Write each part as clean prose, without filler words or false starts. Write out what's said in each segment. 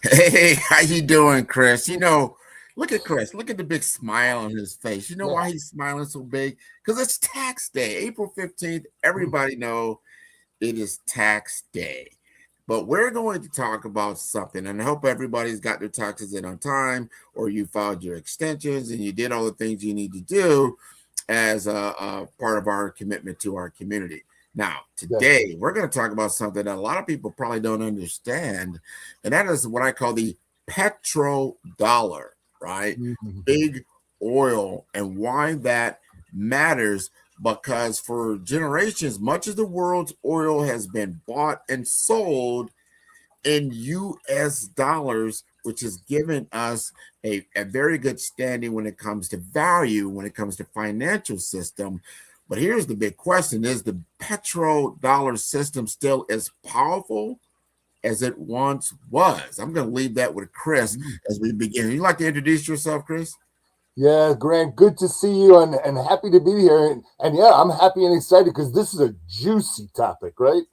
Hey, how you doing, Chris? Look at Chris. Look at the big smile on his face. You know Yeah. why he's smiling so big? Because it's tax day, April 15th. Everybody know it is tax day. But we're going to talk about something, and I hope everybody's got their taxes in on time, or you filed your extensions and you did all the things you need to do as a part of our commitment to our community. Now, Yes. today we're going to talk about something that a lot of people probably don't understand, and that is what I call the petrodollar, right? Mhm. Big oil, and why that matters. Because for generations, much of the world's oil has been bought and sold in US dollars, which has given us a very good standing when it comes to value, when it comes to financial system. But here's the big question: is the petrodollar system still as powerful as it once was? I'm going to leave that with Chris as we begin. You like to introduce yourself, Chris? Yeah, Grant, good to see you and happy to be here. And yeah, I'm happy and excited because this is a juicy topic, right?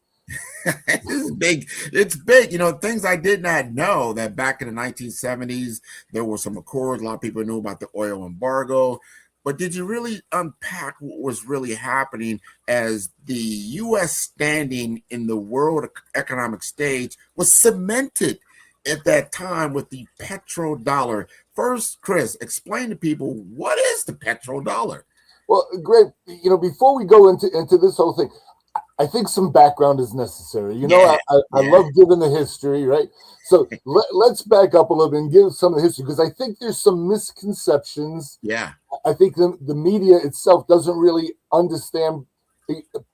This is big. It's big. Things I did not know that back in the 1970s, there were some accords. A lot of people knew about the oil embargo. But did you really unpack what was really happening as the U.S. standing in the world economic stage was cemented at that time with the petrodollar? First, Chris, explain to people what is the petrodollar? Well, great. Before we go into this whole thing, I think some background is necessary. Yeah, I yeah, love giving the history, right? So let's back up a little bit and give some of the history because I think there's some misconceptions. yeah. I think the media itself doesn't really understand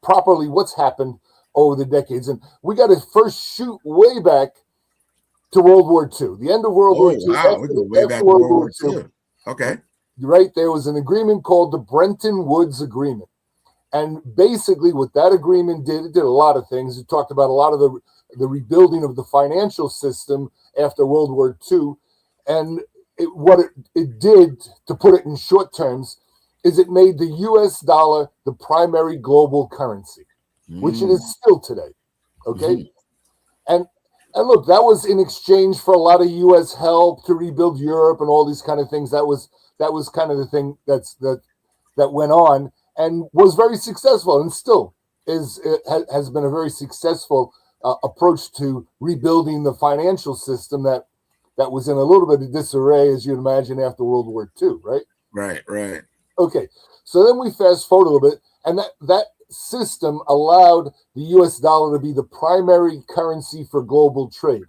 properly what's happened over the decades. And we got to first shoot way back to World War II, the end of World War Oh, II. wow. We go way After back to World World War War II, II. Okay. right, there was an agreement called the Bretton Woods Agreement. And basically, what that agreement did, it did a lot of things. It talked about a lot of the rebuilding of the financial system after World War II. And it did, to put it in short terms, is it made the US dollar the primary global currency, which it is Mm. still today. Okay. Mhm. And and look, that was in exchange for a lot of US help to rebuild Europe and all these kind of things. That was kind of the thing that went on and was very successful and still has been a very successful approach to rebuilding the financial system that was in a little bit of disarray, as you'd imagine, after World War II, right? Right, right. Okay, so then we fast forward a little bit, and that system allowed the U.S. dollar to be the primary currency for global trade,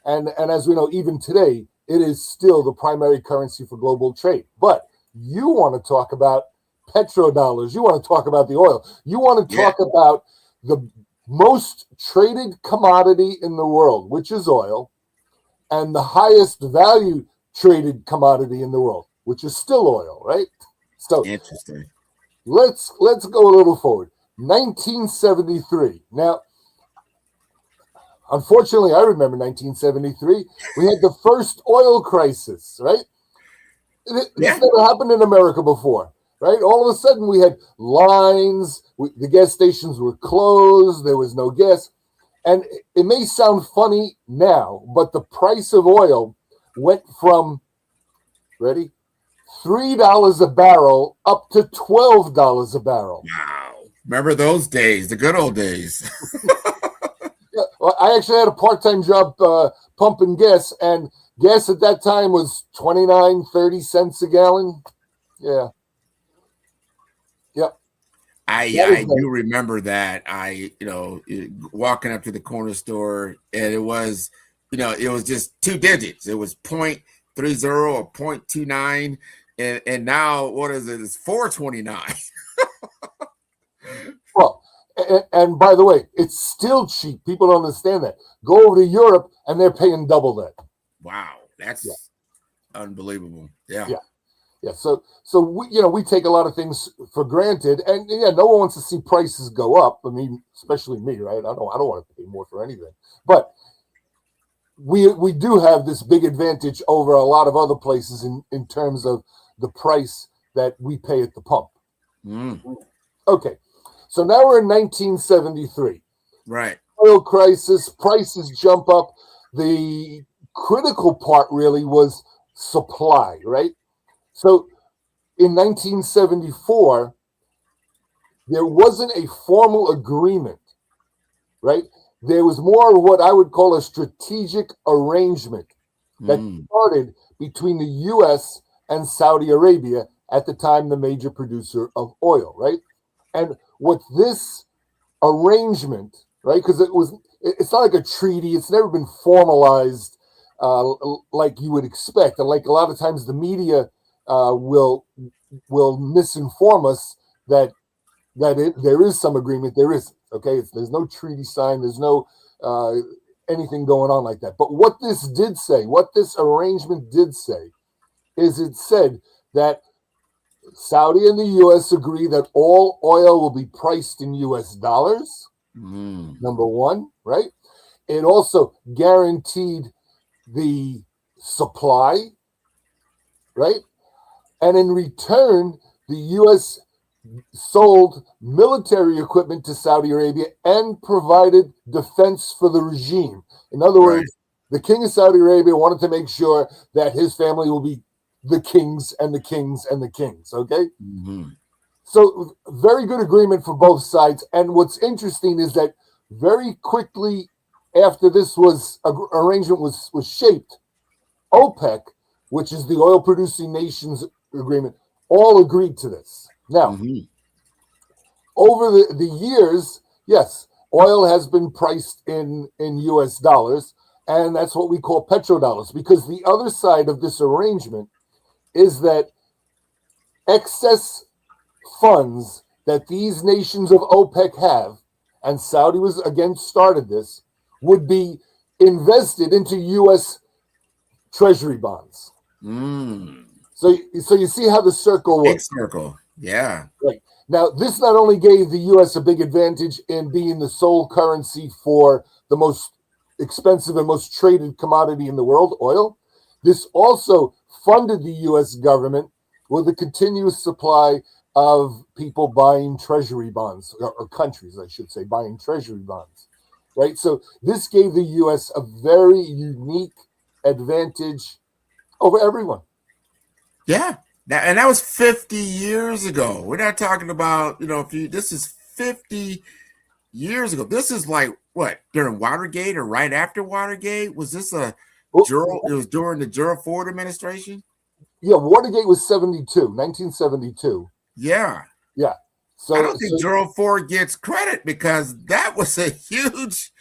and as we know, even today, it is still the primary currency for global trade. But you want to talk about petrodollars, you want to talk about the oil, you want to Yeah. talk about the most traded commodity in the world, which is oil, and the highest value traded commodity in the world, which is still oil, right? So Interesting. let's go a little forward. 1973. Now, unfortunately, I remember 1973. We had the first oil crisis, right? This Yeah. never happened in America before, right? All of a sudden, we had lines. The gas stations were closed. There was no gas. And it may sound funny now, but the price of oil went from, ready, $3 a barrel up to $12 a barrel. Wow. Remember those days, the good old days. Yeah, well, I actually had a part-time job pumping gas, and gas at that time was 29, 30 cents a gallon. Yeah, yep. That I was do remember that. Walking up to the corner store, and it was just two digits. It was 0.30 or 0.29, and now what is it? It's 4.29. well, and by the way, it's still cheap. People don't understand that. Go over to Europe, and they're paying double that. Wow, Yeah, that's unbelievable. Yeah. yeah. Yeah, so we take a lot of things for granted, and yeah, no one wants to see prices go up. I mean, especially me, right? I don't want to pay more for anything, but we do have this big advantage over a lot of other places in terms of the price that we pay at the pump. Mm, Okay, so now we're in 1973. right. Oil crisis, prices jump up. The critical part really was supply, right? So in 1974, there wasn't a formal agreement, right? There was more of what I would call a strategic arrangement that started between the U.S. and Saudi Arabia, at the time the major producer of oil, right? And what this arrangement, right? Because it's not like a treaty. It's never been formalized like you would expect. And like a lot of times the media will misinform us that there is some agreement. There isn't. Okay, there's no treaty signed. There's no anything going on like that. But what this did say, what this arrangement did say, is it said that Saudi and the U.S. agree that all oil will be priced in U.S. dollars. Number one, right? It also guaranteed the supply, right? And in return, the U.S. sold military equipment to Saudi Arabia and provided defense for the regime. In other words, the king of Saudi Arabia wanted to make sure that his family will be the kings and the kings and the kings, okay? So very good agreement for both sides. And what's interesting is that very quickly after this arrangement was shaped, OPEC, which is the oil producing nations agreement, all agreed to this. Now, over the years, yes, oil has been priced in U.S. dollars, and that's what we call petrodollars, because the other side of this arrangement is that excess funds that these nations of OPEC have, and Saudi was again started this, would be invested into U.S. Treasury bonds. So you see how the circle works. Big circle, yeah. Right. Now, this not only gave the U.S. a big advantage in being the sole currency for the most expensive and most traded commodity in the world, oil, this also funded the U.S. government with a continuous supply of people buying treasury bonds, or countries, I should say, buying treasury bonds, right? So this gave the U.S. a very unique advantage over everyone. Yeah. And that was 50 years ago. We're not talking about, this is 50 years ago. This is like, what, during Watergate or right after Watergate? Was this it was during the Gerald Ford administration? Yeah, Watergate was 1972. Yeah. Yeah. So I don't think Gerald Ford gets credit because that was a huge.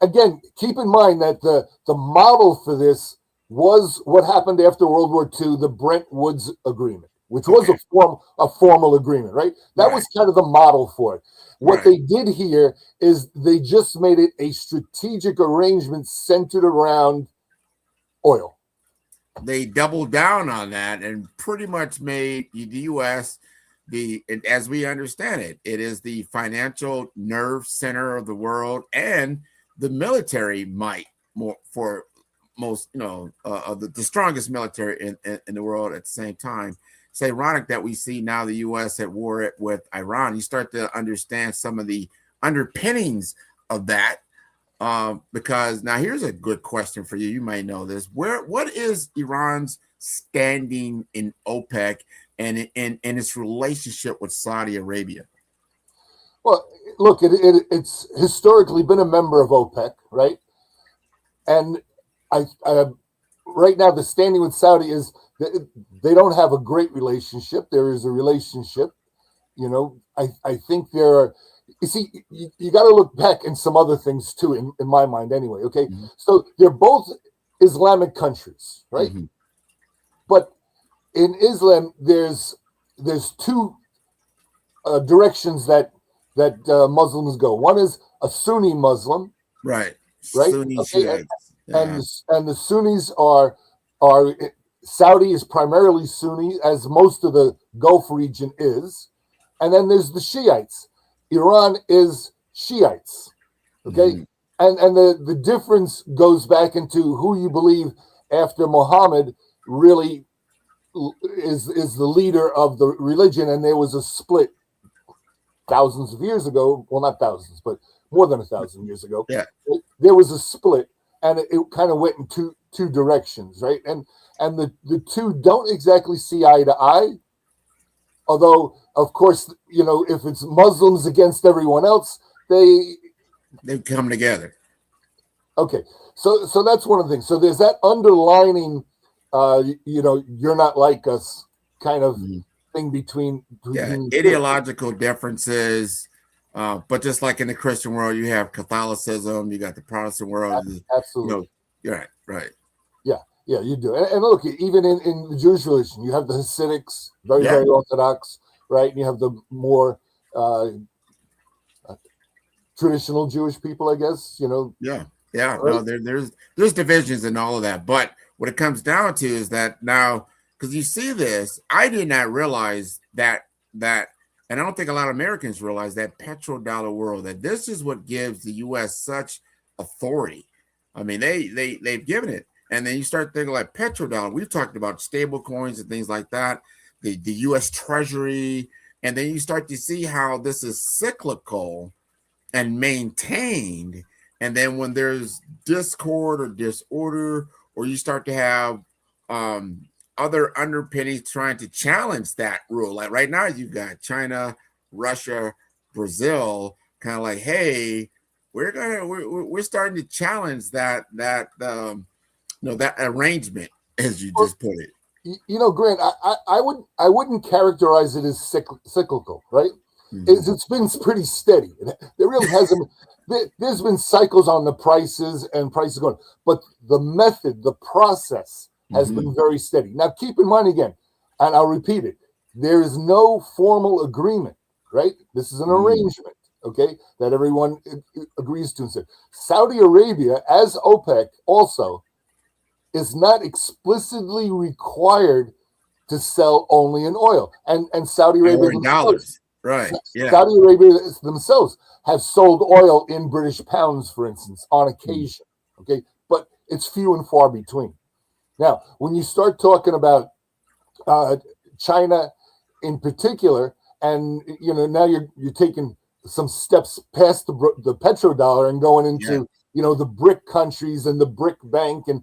Again, keep in mind that the model for this was what happened after World War II, the Bretton Woods Agreement, which was a formal agreement, right? That was kind of the model for it. What they did here is they just made it a strategic arrangement centered around oil. They doubled down on that and pretty much made the U.S. as we understand it, it is the financial nerve center of the world and the military might for most, the strongest military in the world at the same time. It's ironic that we see now the U.S. at war with Iran. You start to understand some of the underpinnings of that. Because now here's a good question for you. You might know this. What is Iran's standing in OPEC and in its relationship with Saudi Arabia? Well, look, it's historically been a member of OPEC, right? And I right now the standing with Saudi is that they don't have a great relationship. There is a relationship, I think there are. You see, you got to look back in some other things too, in my mind anyway, okay? So they're both Islamic countries, right? But in Islam, there's two directions that Muslims go. One is a Sunni Muslim. Right? Sunni Shiites. And the Sunnis are Saudi is primarily Sunni, as most of the Gulf region is. And then there's the Shiites. Iran is Shiites, okay? And the difference goes back into who you believe after Muhammad really is the leader of the religion. And there was a split thousands of years ago. Well, not thousands, but more than 1,000 years ago. Yeah. There was a split. and it kind of went in two directions, right? And the two don't exactly see eye to eye. Although, of course, if it's Muslims against everyone else, they come together. Okay, so that's one of the things. So there's that underlining, you're not like us kind of thing between ideological differences. But just like in the Christian world, you have Catholicism, you got the Protestant world. Absolutely. Right. Yeah, you do. And look, even in the Jewish religion, you have the Hasidics, very Orthodox, right? And you have the more traditional Jewish people, I guess, Yeah. Right? No, there's divisions and all of that. But what it comes down to is that now, because you see this, I did not realize that, and I don't think a lot of Americans realize that petrodollar world, that this is what gives the U.S. such authority. I mean, they've given it. And then you start thinking like petrodollar. We've talked about stable coins and things like that, the U.S. Treasury. And then you start to see how this is cyclical and maintained. And then when there's discord or disorder, or you start to have other underpinnings trying to challenge that rule. Like right now, you've got China, Russia, Brazil, kind of like, hey, we're starting to challenge that that arrangement, as you just put it. Grant, I wouldn't characterize it as cyclical, right? It's been pretty steady. There really hasn't. There's been cycles on the prices and prices going, but the method, the process has been very steady. Now, keep in mind again, and I'll repeat it: there is no formal agreement, right? This is an arrangement, okay, that everyone agrees to. Saudi Arabia, as OPEC, also is not explicitly required to sell only in oil, and Saudi Arabia in dollars. Right. Yeah. Saudi Arabia themselves have sold oil in British pounds, for instance, on occasion. Okay, but it's few and far between. Now, when you start talking about China in particular, and now you're taking some steps past the petrodollar and going into the BRIC countries and the BRIC Bank and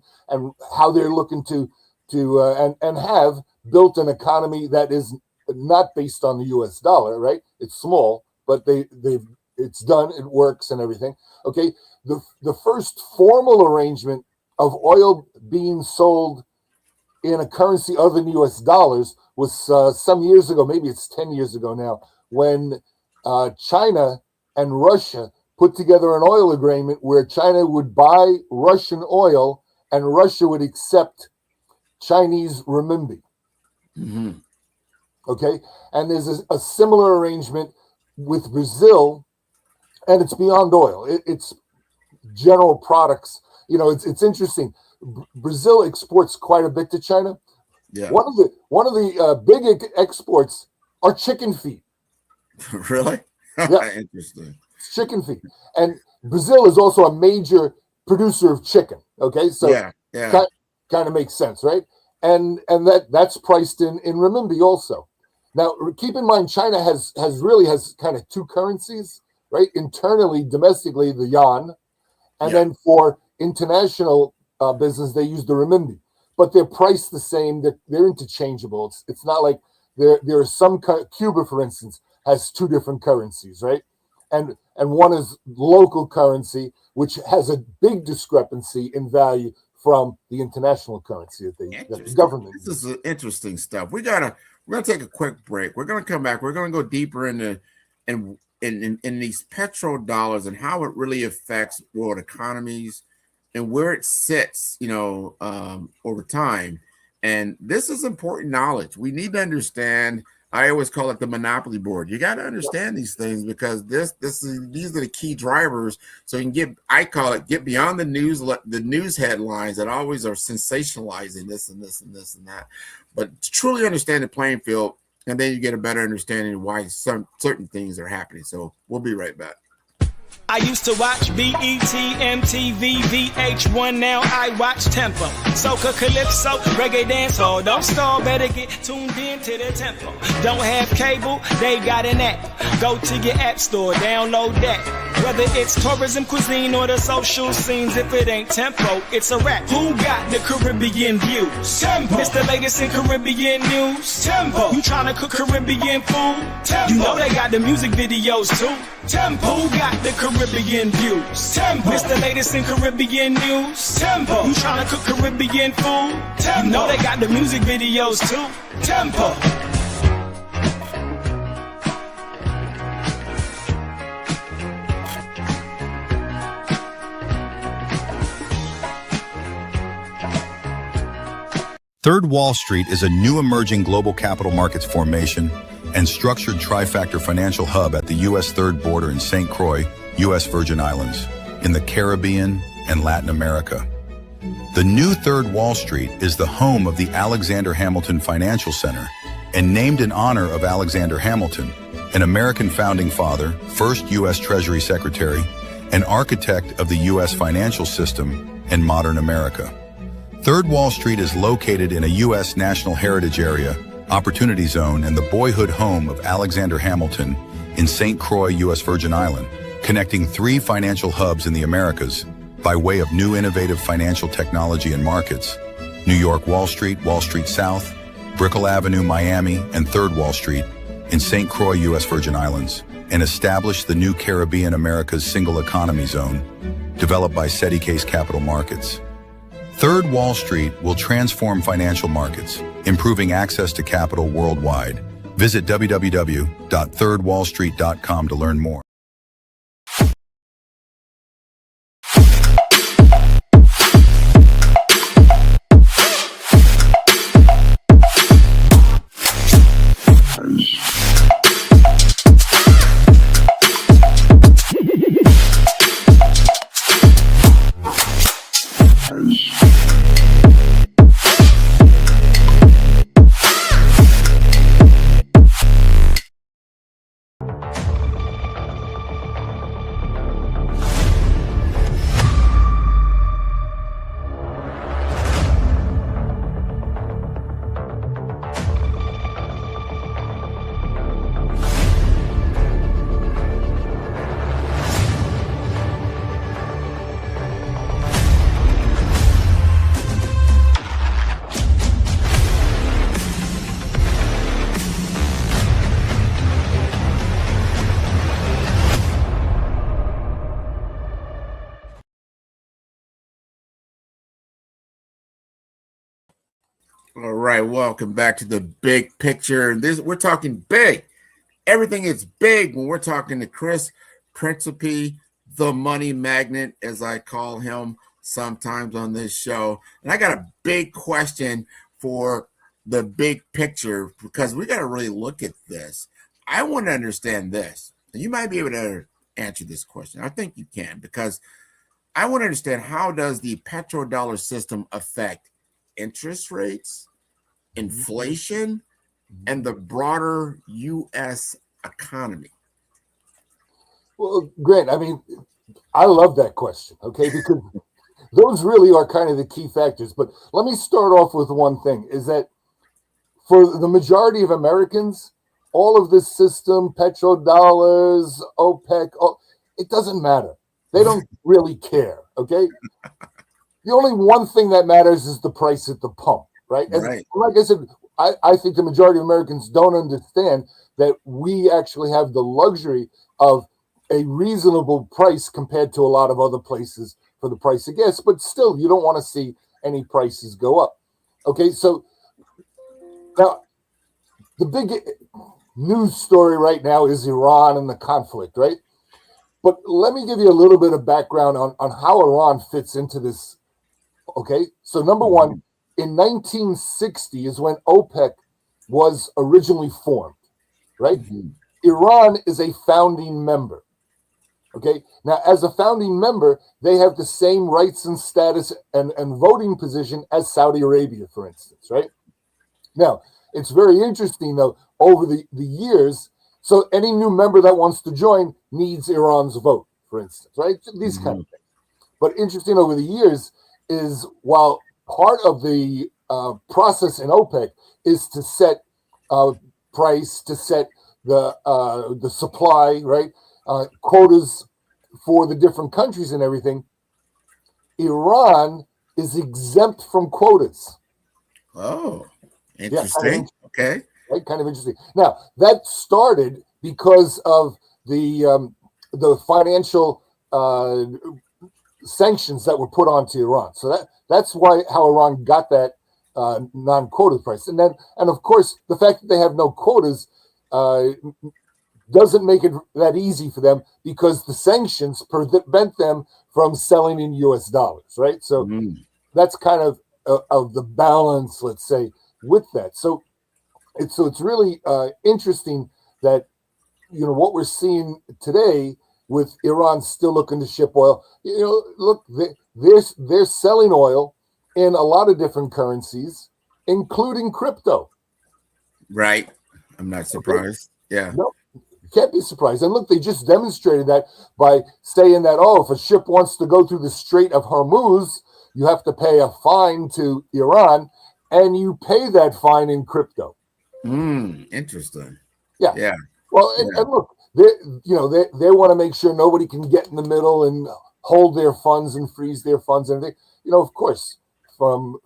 how they're looking to and have built an economy that is not based on the U.S. dollar, right? It's small, but it's done, it works and everything. Okay, the first formal arrangement of oil being sold in a currency other than U.S. dollars was some years ago, maybe it's 10 years ago now, when China and Russia put together an oil agreement where China would buy Russian oil and Russia would accept Chinese renminbi. Okay, and there's a similar arrangement with Brazil, and it's beyond oil. It's general products. It's interesting. Brazil exports quite a bit to China. Yeah. One of the big exports are chicken feet. Really? Yeah. Interesting. Chicken feet, and Brazil is also a major producer of chicken. Okay, so kind of makes sense, right? And that's priced in renminbi also. Now, keep in mind, China has kind of two currencies, right? Internally, domestically, the yuan, and then for international business, they use the renminbi. But they're priced the same. They're interchangeable. It's not like there are some Cuba, for instance, has two different currencies, right? And one is local currency, which has a big discrepancy in value from the international currency that the government. This is interesting stuff. We're gonna take a quick break. We're gonna come back. We're gonna go deeper into in these petrodollars and how it really affects world economies and where it sits, over time. And this is important knowledge. We need to understand. I always call it the monopoly board. You got to understand these these are the key drivers. So you can get beyond the news headlines that always are sensationalizing this and this and this and that, but to truly understand the playing field, and then you get a better understanding of why some certain things are happening. So we'll be right back. I used to watch BET, MTV, VH1, now I watch Tempo. Soca, Calypso, Reggae Dancehall. Don't stall, better get tuned in to the tempo. Don't have cable, they got an app. Go to your app store, download that. Whether it's tourism, cuisine, or the social scenes, if it ain't Tempo, it's a rap. Who got the Caribbean views? Tempo. It's the latest in Caribbean news. Tempo. You tryna cook Caribbean food? Tempo. You know they got the music videos too. Tempo. Who got the Caribbean views? Tempo. It's the latest in Caribbean news. Tempo. You tryna cook Caribbean food? Tempo. You know they got the music videos too. Tempo. Third Wall Street is a new emerging global capital markets formation and structured trifactor financial hub at the U.S. third border in St. Croix, U.S. Virgin Islands, in the Caribbean and Latin America. The new Third Wall Street is the home of the Alexander Hamilton Financial Center and named in honor of Alexander Hamilton, an American founding father, first U.S. Treasury Secretary, and architect of the U.S. financial system and modern America. Third Wall Street is located in a U.S. National Heritage Area, Opportunity Zone, and the boyhood home of Alexander Hamilton in St. Croix, U.S. Virgin Island, connecting 3 financial hubs in the Americas by way of new innovative financial technology and markets: New York Wall Street South, Brickell Avenue, Miami, and Third Wall Street in St. Croix, U.S. Virgin Islands, and established the new Caribbean America's Single Economy Zone, developed by SETI Case Capital Markets. Third Wall Street will transform financial markets, improving access to capital worldwide. Visit www.thirdwallstreet.com to learn more. All right, welcome back to the big picture. We're talking big. Everything is big when we're talking to Chris Principe, the money magnet, as I call him sometimes on this show. And I got a big question for the big picture because we got to really look at this. I want to understand this. And you might be able to answer this question. I think you can, because I want to understand, how does the petrodollar system affect interest rates, inflation, and the broader U.S. economy? Well, Grant, I mean, I love that question, okay, because those really are kind of the key factors. But let me start off with one thing, is that for the majority of Americans, all of this system, petrodollars, OPEC, it doesn't matter. They don't really care, okay? The only one thing that matters is the price at the pump, right? Right. Like I said, I think the majority of Americans don't understand that we actually have the luxury of a reasonable price compared to a lot of other places for the price of gas, but still, you don't want to see any prices go up. Okay, so now the big news story right now is Iran and the conflict, right? But let me give you a little bit of background on how Iran fits into this. Okay, so number one, in 1960 is when OPEC was originally formed, right? Iran is a founding member. Okay, now as a founding member, they have the same rights and status and voting position as Saudi Arabia, for instance, right? Now, it's very interesting, though, over the years, so any new member that wants to join needs Iran's vote, for instance, right? These kind of things. But interesting over the years is while part of the process in OPEC is to set price, to set the supply, right? Quotas for the different countries and everything. Iran is exempt from quotas. Oh, interesting. Okay. Right, kind of interesting. Now that started because of the financial sanctions that were put onto Iran. So that's how Iran got that non-quota price. And of course the fact that they have no quotas doesn't make it that easy for them because the sanctions prevent them from selling in US dollars, right? So that's kind of the balance, let's say, with that. So it's really interesting that what we're seeing today with Iran still looking to ship oil. Look, they're selling oil in a lot of different currencies, including crypto. Right. I'm not surprised. Yeah. No, you can't be surprised. And look, they just demonstrated that by saying that, if a ship wants to go through the Strait of Hormuz, you have to pay a fine to Iran, and you pay that fine in crypto. Interesting. Yeah. Yeah. Well, and look, they want to make sure nobody can get in the middle and hold their funds and freeze their funds and everything. Of course, from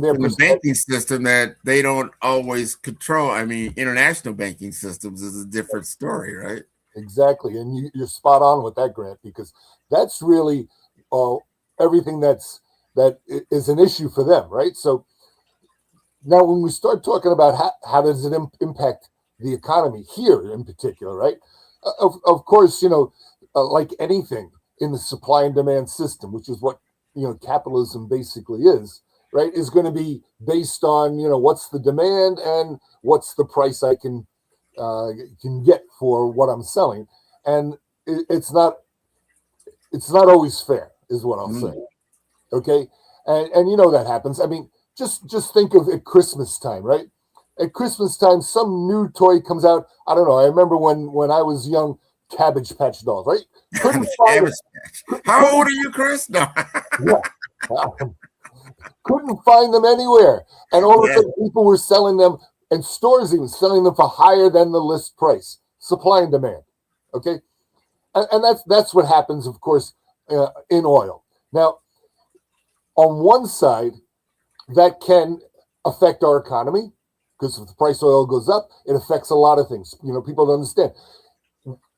their the banking system that they don't always control. I mean, international banking systems is a different story, right? Exactly, and you're spot on with that, Grant, because that's really everything that is an issue for them, right? So now, when we start talking about how does it impact the economy here in particular, right? Of course, like anything in the supply and demand system, which is what capitalism basically is, right? Is going to be based on what's the demand and what's the price I can get for what I'm selling, and it's not always fair, is what I'll say. Okay, and that happens. I mean, just think of at Christmas time, right? At Christmas time, some new toy comes out. I don't know. I remember when I was young, Cabbage Patch dolls, right? How old are you, Chris? No. Couldn't find them anywhere. And all of a sudden, people were selling them, and stores even selling them for higher than the list price. Supply and demand. Okay? And that's what happens, of course, in oil. Now, on one side, that can affect our economy, because if the price of oil goes up, it affects a lot of things. People don't understand.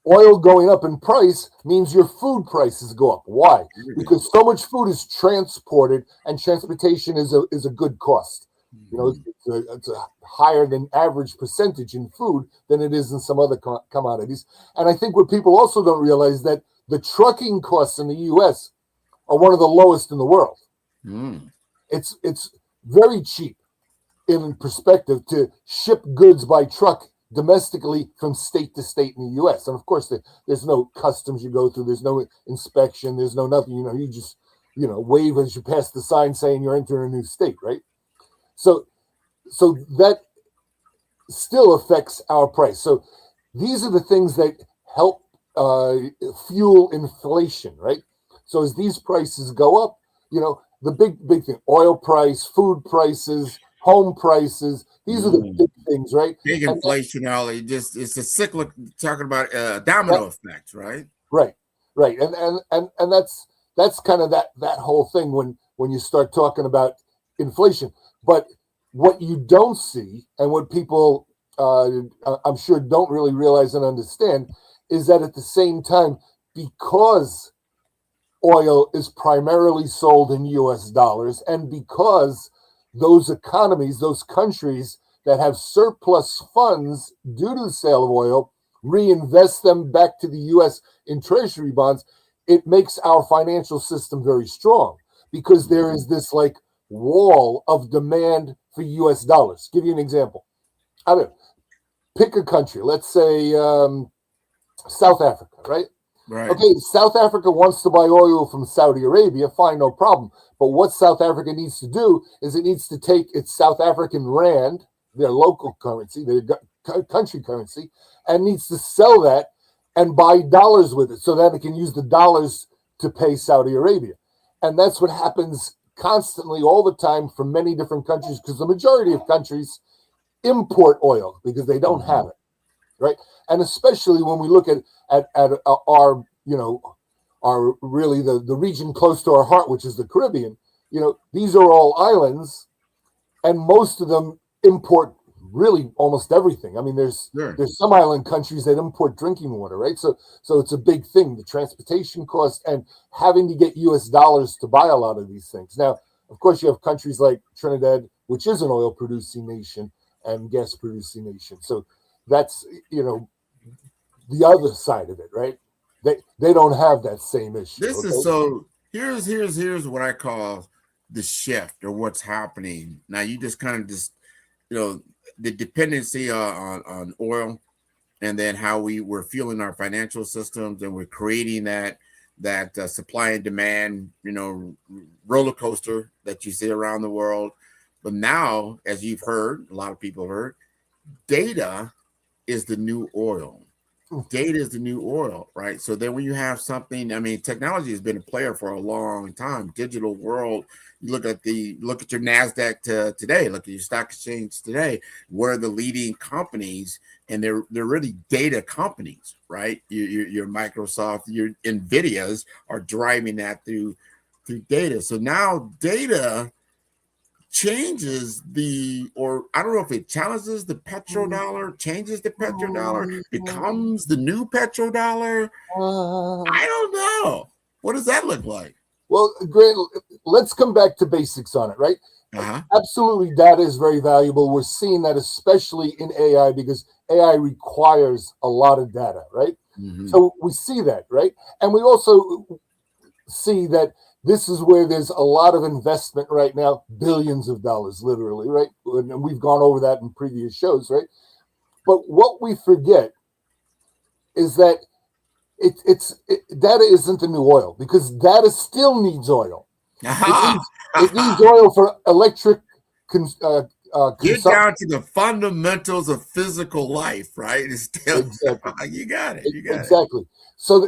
Oil going up in price means your food prices go up. Why? Because so much food is transported, and transportation is a good cost. It's a higher than average percentage in food than it is in some other commodities. And I think what people also don't realize that the trucking costs in the U.S. are one of the lowest in the world. It's very cheap in perspective to ship goods by truck domestically from state to state in the U.S. And of course, there's no customs you go through. There's no inspection. There's no nothing. You just wave as you pass the sign saying you're entering a new state, right? So that still affects our price. So these are the things that help fuel inflation, right? So as these prices go up, the big thing: oil price, food prices, home prices. These are the big things, right? Big inflation, it's a cyclic, talking about domino effect, right? Right. And that's kind of that whole thing when you start talking about inflation. But what you don't see, and what people I'm sure don't really realize and understand, is that at the same time, because oil is primarily sold in US dollars, and because those economies, those countries that have surplus funds due to the sale of oil, reinvest them back to the US in treasury bonds, it makes our financial system very strong, because there is this wall of demand for US dollars. Give you an example. I don't know, pick a country, let's say South Africa, right? Right. Okay, South Africa wants to buy oil from Saudi Arabia, fine, no problem. But what South Africa needs to do is it needs to take its South African rand, their local currency, their country currency, and needs to sell that and buy dollars with it so that it can use the dollars to pay Saudi Arabia. And that's what happens constantly all the time from many different countries, because the majority of countries import oil because they don't have it, right? And especially when we look at our, our really the region close to our heart, which is the Caribbean, these are all islands, and most of them import really almost everything. I mean, there's some island countries that import drinking water, right? So it's a big thing, the transportation cost and having to get US dollars to buy a lot of these things. Now, of course, you have countries like Trinidad, which is an oil producing nation and gas producing nation. So that's, the other side of it, right? They don't have that same issue. This is so here's what I call the shift, or what's happening. Now you just kind of the dependency on oil, and then how we're fueling our financial systems, and we're creating that supply and demand, roller coaster that you see around the world. But now, as you've heard, a lot of people have heard, data is the new oil. Data is the new oil, right? So then when you have something, I mean, technology has been a player for a long time. Digital world, you look at your NASDAQ today, look at your stock exchange today, where the leading companies, and they're really data companies, right? Your Microsoft, your NVIDIAs are driving that through data. So now data changes or I don't know if it challenges the petrodollar, changes the petrodollar, becomes the new petrodollar. I don't know. What does that look like? Well, Grant, let's come back to basics on it, right? Absolutely, data is very valuable. We're seeing that especially in AI, because AI requires a lot of data, right? So we see that, right? And we also see that this is where there's a lot of investment right now, billions of dollars, literally, right? And we've gone over that in previous shows, right? But what we forget is that data isn't the new oil, because data still needs oil. It needs oil for electric consumption. Get down to the fundamentals of physical life, right? It's still, exactly. You got it. Exactly. So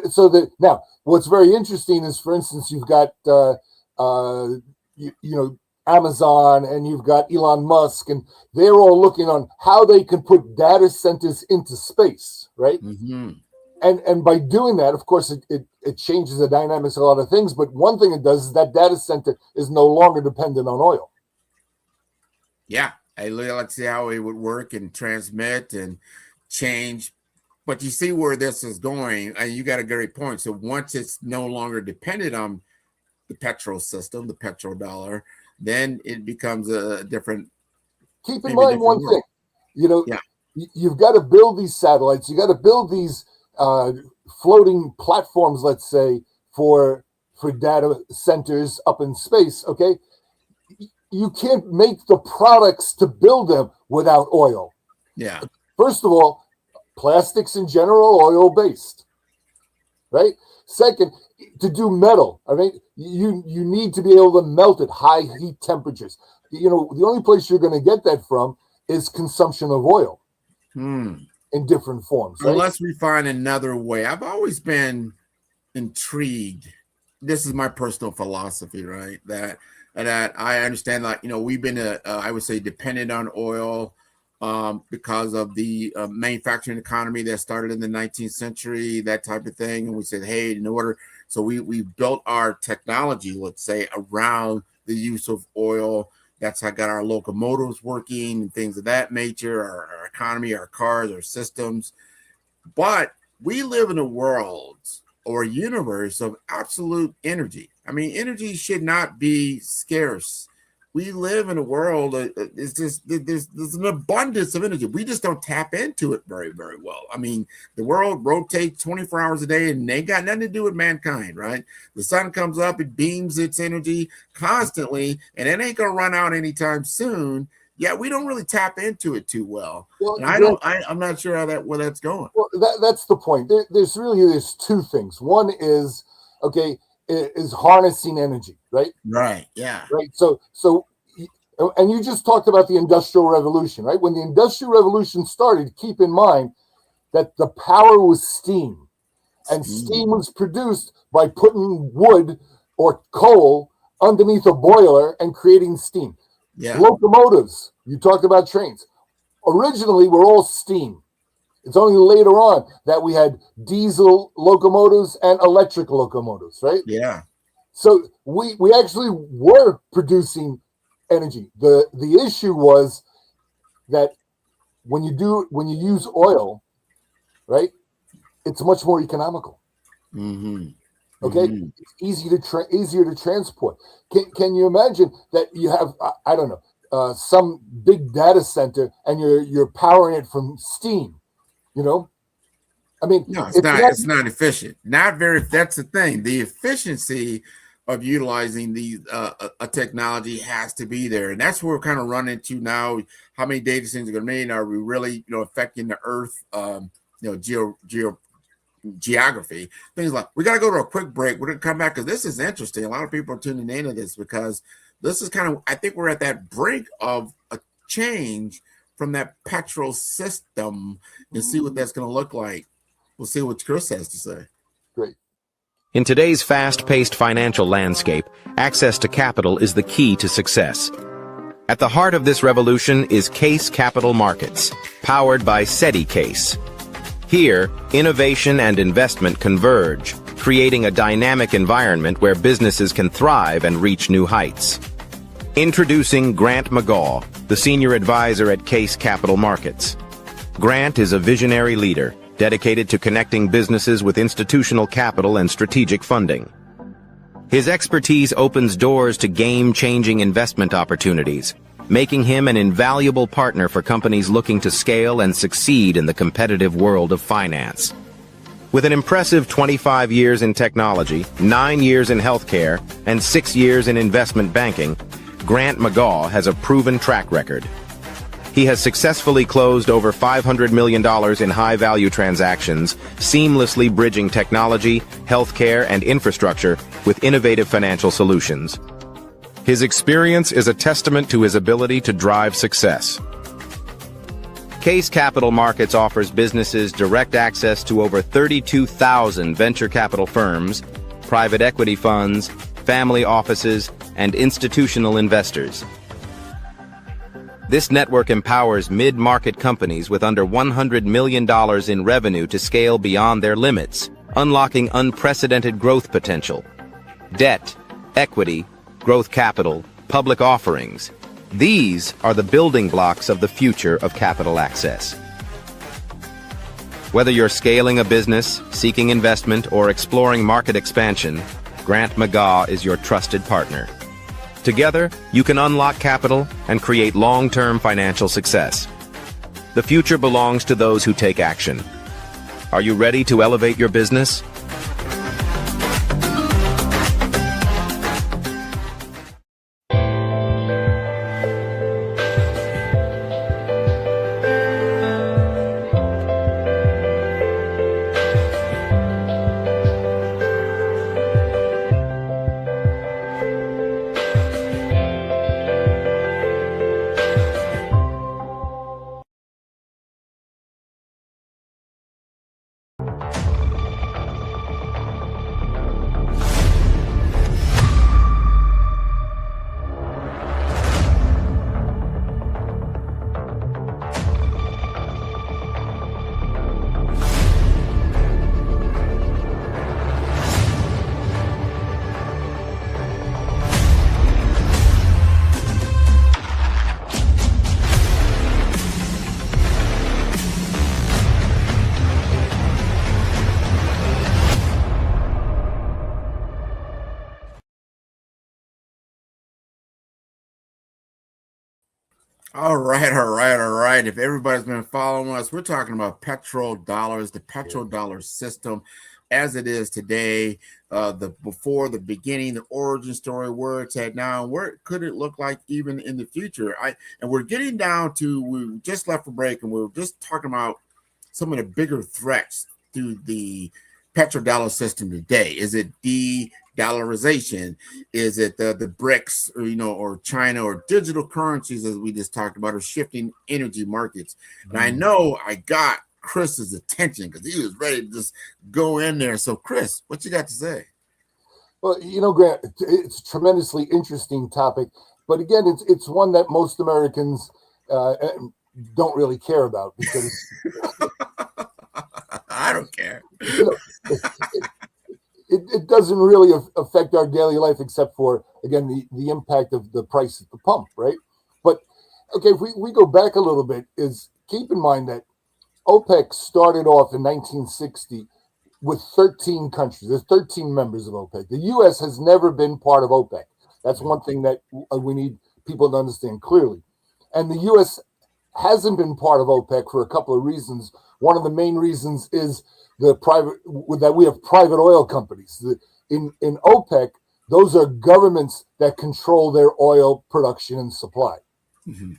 now, what's very interesting is, for instance, you've got Amazon, and you've got Elon Musk, and they're all looking on how they can put data centers into space, right? And by doing that, of course, it changes the dynamics of a lot of things. But one thing it does is that data center is no longer dependent on oil. Yeah, I like to see how it would work and transmit and change. But you see where this is going, and you got a great point. So once it's no longer dependent on the petrol system, the petrodollar, then it becomes a different. Keep in mind one thing, you've got to build these satellites. You got to build these floating platforms, let's say, for data centers up in space. Okay, you can't make the products to build them without oil. Yeah. First of all, plastics in general, oil-based, right? Second, to do metal, I mean, you need to be able to melt at high heat temperatures. The only place you're going to get that from is consumption of oil in different forms. Right? Unless we find another way. I've always been intrigued. This is my personal philosophy, right? That I understand, like, we've been, I would say, dependent on oil because of the manufacturing economy that started in the 19th century, that type of thing. And we said, hey, in order, so we built our technology, let's say, around the use of oil. That's how I got our locomotives working and things of that nature, our economy, our cars, our systems. But we live in a world or a universe of absolute energy. I mean, energy should not be scarce. We live in a world, it's just, there's an abundance of energy. We just don't tap into it very, very well. I mean, the world rotates 24 hours a day, and they ain't got nothing to do with mankind, right? The sun comes up, it beams its energy constantly, and it ain't gonna run out anytime soon. Yeah, we don't really tap into it too well. And I'm not sure where that's going. Well, that's the point. There's two things. One is, is harnessing energy, right? Right. Yeah. Right. So, and you just talked about the Industrial Revolution, right? When the Industrial Revolution started, keep in mind that the power was steam, And steam was produced by putting wood or coal underneath a boiler and creating steam. Yeah. Locomotives, you talked about trains, originally were all steam. It's only later on that we had diesel locomotives and electric locomotives, right? Yeah. So we actually were producing energy. The issue was that when you use oil, right, it's much more economical. Mm-hmm. Okay, it's easier to transport. Can you imagine that you have I don't know some big data center and you're powering it from steam? You know, I mean, No, it's not efficient. Not very. That's the thing. The efficiency of utilizing these a technology has to be there, and that's where we're kind of running into now. How many data centers are going to be? Are we really, affecting the Earth? Geography, things like. We got to go to a quick break. We're going to come back because this is interesting. A lot of people are tuning into this because this is kind of. I think we're at that brink of a change from that petrol system and see what that's going to look like. We'll see what Chris has to say. Great. In today's fast-paced financial landscape, access to capital is the key to success. At the heart of this revolution is Case Capital Markets, powered by SETI Case. Here, innovation and investment converge, creating a dynamic environment where businesses can thrive and reach new heights. Introducing Grant McGaugh, the senior advisor at Case Capital Markets. Grant is a visionary leader, dedicated to connecting businesses with institutional capital and strategic funding. His expertise opens doors to game-changing investment opportunities, making him an invaluable partner for companies looking to scale and succeed in the competitive world of finance. With an impressive 25 years in technology, 9 years in healthcare, and 6 years in investment banking, Grant McGaugh has a proven track record. He has successfully closed over $500 million in high-value transactions, seamlessly bridging technology, healthcare, and infrastructure with innovative financial solutions. His experience is a testament to his ability to drive success. Case Capital Markets offers businesses direct access to over 32,000 venture capital firms, private equity funds, family offices, and institutional investors. This network empowers mid-market companies with under $100 million in revenue to scale beyond their limits, unlocking unprecedented growth potential. Debt, equity, growth capital, public offerings. These are the building blocks of the future of capital access. Whether you're scaling a business, seeking investment, or exploring market expansion, Grant McGaugh is your trusted partner. Together, you can unlock capital and create long-term financial success. The future belongs to those who take action. Are you ready to elevate your business? All right. If everybody's been following us, we're talking about petrodollars, the petrodollar system as it is today, before the beginning, the origin story, where it's at now, and where could it look like even in the future. And we're getting down to, we just left for break, and we were just talking about some of the bigger threats to the petrodollar system today. Is it de-dollarization? Is it the BRICS, or China, or digital currencies, as we just talked about, or shifting energy markets? And I know I got Chris's attention because he was ready to just go in there. So, Chris, what you got to say? Well, Grant, it's a tremendously interesting topic, but again, it's one that most Americans don't really care about because I don't care. It doesn't really affect our daily life except for, again, the impact of the price at the pump, right? But, okay, if we go back a little bit, is keep in mind that OPEC started off in 1960 with 13 countries. There's 13 members of OPEC. The U.S. has never been part of OPEC. That's one thing that we need people to understand clearly. And the U.S. hasn't been part of OPEC for a couple of reasons. One of the main reasons is that we have private oil companies. In OPEC, those are governments that control their oil production and supply. Mm-hmm.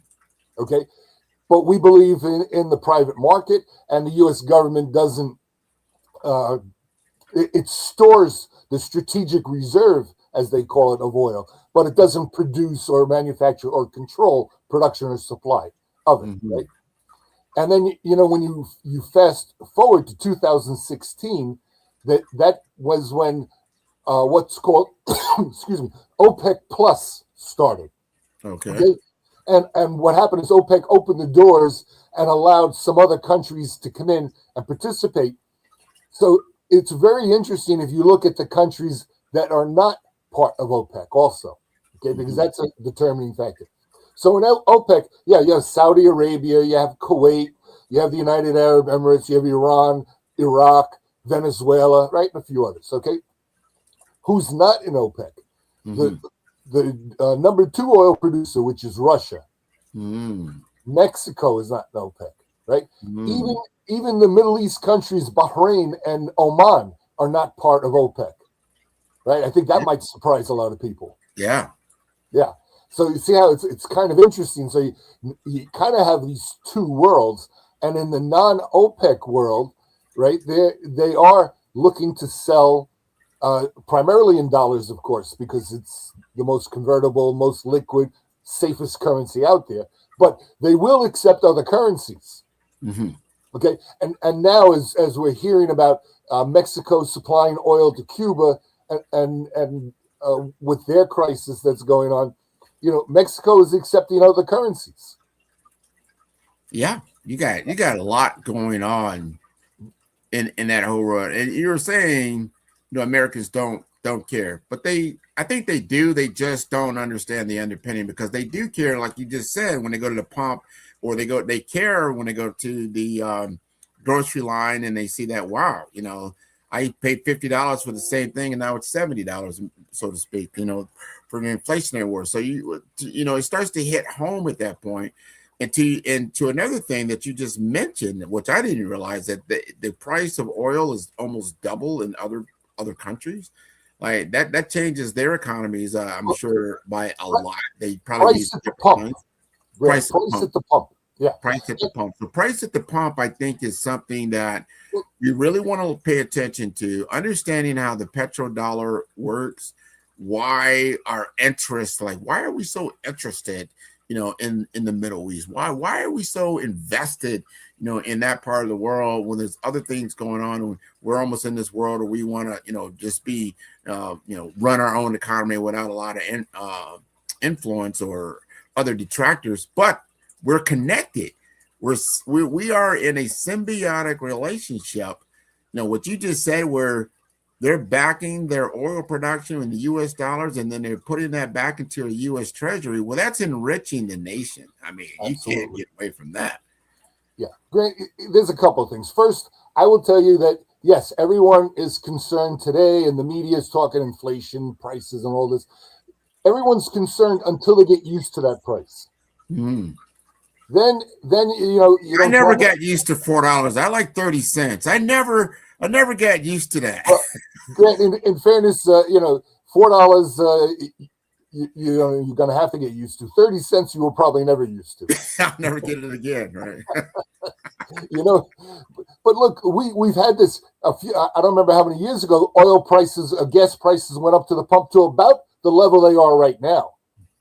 Okay? But we believe in the private market, and the U.S. government doesn't. It stores the strategic reserve, as they call it, of oil, but it doesn't produce or manufacture or control production or supply of it, mm-hmm. right? And then, when you fast forward to 2016, that was when what's called, excuse me, OPEC Plus started. Okay. And what happened is OPEC opened the doors and allowed some other countries to come in and participate. So it's very interesting if you look at the countries that are not part of OPEC also, okay, because that's a determining factor. So in OPEC, you have Saudi Arabia, you have Kuwait, you have the United Arab Emirates, you have Iran, Iraq, Venezuela, right, and a few others, okay? Who's not in OPEC? Mm-hmm. The number 2 oil producer, which is Russia. Mm. Mexico is not in OPEC, right? Even the Middle East countries, Bahrain and Oman, are not part of OPEC, right? I think that might surprise a lot of people. Yeah. Yeah. So you see how it's kind of interesting. So you kind of have these two worlds, and in the non-OPEC world, right, they are looking to sell primarily in dollars, of course, because it's the most convertible, most liquid, safest currency out there. But they will accept other currencies. Mm-hmm. Okay, and now as we're hearing about Mexico supplying oil to Cuba and with their crisis that's going on, Mexico is accepting other currencies. Yeah, you got a lot going on in that whole world. And you're saying, Americans don't care, but I think they do. They just don't understand the underpinning, because they do care, like you just said, when they go to the pump, or they care when they go to the grocery line and they see that, wow, I paid $50 for the same thing and now it's $70, so to speak, for the inflationary war. So it starts to hit home at that point. And to another thing that you just mentioned, which I didn't realize, that the price of oil is almost double in other countries. Like that changes their economies, I'm sure, by a lot. They probably price at the pump. Price at the pump. Yeah. Price at the pump. The price at the pump, I think, is something that you really want to pay attention to. Understanding how the petrodollar works, why our interest, why are we so interested, in the Middle East? Why are we so invested, in that part of the world when there's other things going on? We're almost in this world where we want to, just be, run our own economy without a lot of influence or other detractors, but we're connected. We are in a symbiotic relationship. What you just said, where they're backing their oil production in the U.S. dollars, and then they're putting that back into a U.S. Treasury. Well, that's enriching the nation. I mean, Absolutely. You can't get away from that. Yeah, Grant, there's a couple of things. First, I will tell you that, yes, everyone is concerned today, and the media is talking inflation, prices, and all this. Everyone's concerned until they get used to that price. Mm. Then you I never got used to $4. I like 30 cents. I never got used to that. Well, in fairness, $4 you're going to have to get used to. 30 cents you will probably never used to. I'll never get it again, right? But look, we've had this a few. I don't remember how many years ago. Oil prices, gas prices went up to the pump to about the level they are right now.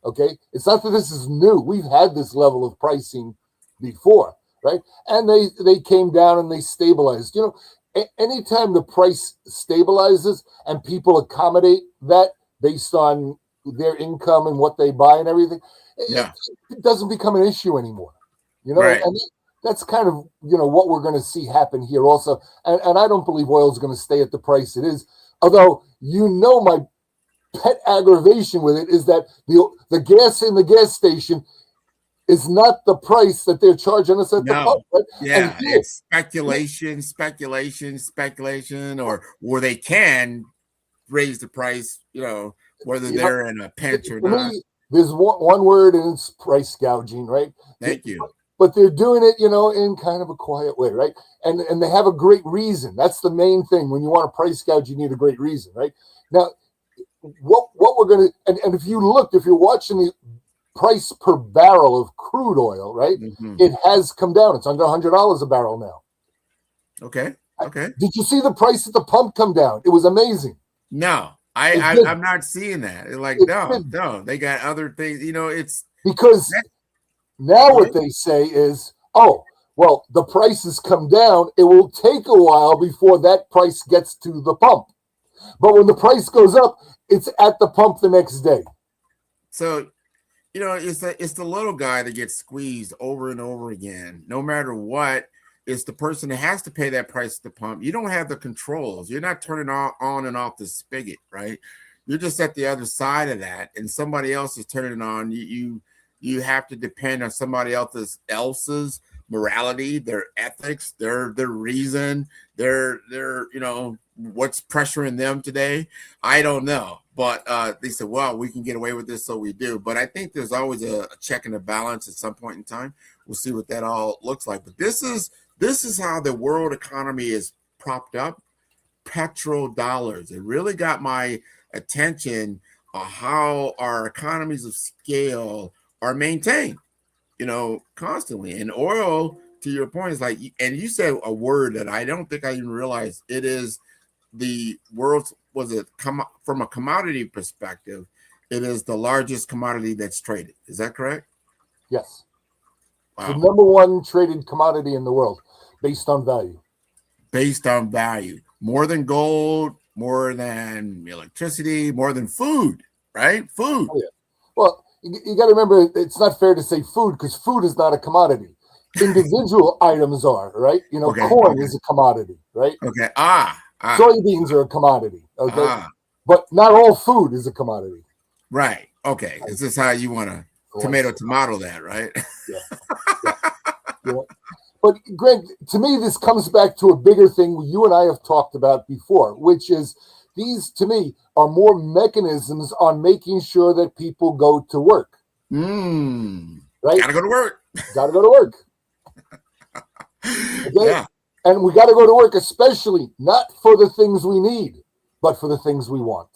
Okay, it's not that this is new. We've had this level of pricing before. right? And they came down and they stabilized. You know, anytime the price stabilizes and people accommodate that based on their income and what they buy and everything, it doesn't become an issue anymore. You know, Right. and that's kind of, you know, what we're going to see happen here also. And I don't believe oil is going to stay at the price it is. Although, you know, my pet aggravation with it is that the gas in the gas station is not the price that they're charging us at the pump. Right? Yeah, it's speculation, or they can raise the price, you know, whether they're in a pinch or not. Me, there's one word, and it's price gouging, right? Thank you. But they're doing it, you know, in kind of a quiet way, right? And they have a great reason. That's the main thing. When you want to price gouge, you need a great reason, right? Now, what we're going to, and if you're watching the price per barrel of crude oil, right? Mm-hmm. It has come down. It's under $100 a barrel now. Okay. Did you see the price at the pump come down? It was amazing. No, I'm not seeing that. Like, no, they got other things. You know, it's because now what they say is, oh, well, the price has come down. It will take a while before that price gets to the pump. But when the price goes up, it's at the pump the next day. So, you know, it's the little guy that gets squeezed over and over again. No matter what, it's the person that has to pay that price at the pump. You don't have the controls. You're not turning on and off the spigot, right? You're just at the other side of that, and somebody else is turning it on. You have to depend on somebody else's morality, their ethics, their reason, their you know, what's pressuring them today. I don't know, but they said, well, we can get away with this, so we do. But I think there's always a check and a balance at some point in time. We'll see what that all looks like. But this is how the world economy is propped up. Petrodollars. It really got my attention on how our economies of scale are maintained, you know, constantly. And oil, to your point, is like, and you said a word that I don't think I even realized. It is the world's, from a commodity perspective, it is the largest commodity that's traded. Is that correct? Yes. Wow. The number one traded commodity in the world based on value. Based on value. More than gold, more than electricity, more than food, right? Food. Oh, yeah. Well, you got to remember, it's not fair to say food because food is not a commodity. Individual items are, right? You know, corn is a commodity, right? Okay. Soybeans are a commodity. Okay. But not all food is a commodity. Right. Okay. Is this how you want to tomato that, right? Yeah. But Greg, to me, this comes back to a bigger thing you and I have talked about before, which is these, to me, are more mechanisms on making sure that people go to work. Right? Gotta go to work. Gotta go to work. Okay? Yeah. And we got to go to work, especially not for the things we need, but for the things we want.